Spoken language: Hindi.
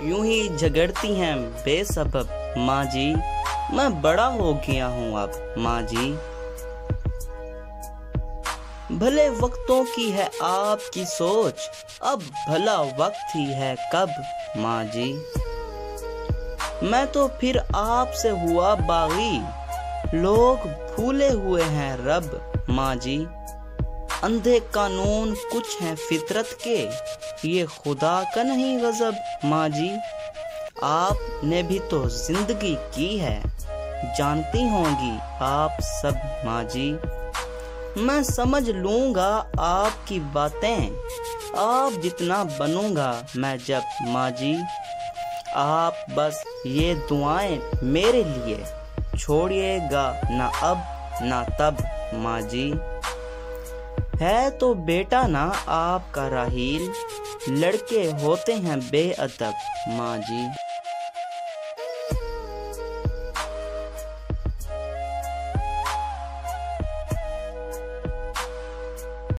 यूं ही झगड़ती हैं बेसबब माँ जी। मैं बड़ा हो गया हूँ अब माँ जी। भले वक्तों की है आपकी सोच, अब भला वक्त ही है कब माँ जी। मैं तो फिर आपसे हुआ बागी, लोग भूले हुए हैं रब माँ जी। अंधे कानून कुछ हैं फितरत के, ये खुदा का नहीं गजब माँ जी। आपने भी तो जिंदगी की है, जानती होंगी आप सब माँ जी। मैं समझ लूंगा आपकी बातें, आप जितना बनूंगा मैं जब माँ जी। आप बस ये दुआएं मेरे लिए, छोड़िएगा ना अब ना तब माँ जी। है तो बेटा ना आपका राहील, लड़के होते हैं बेअदब माँ जी।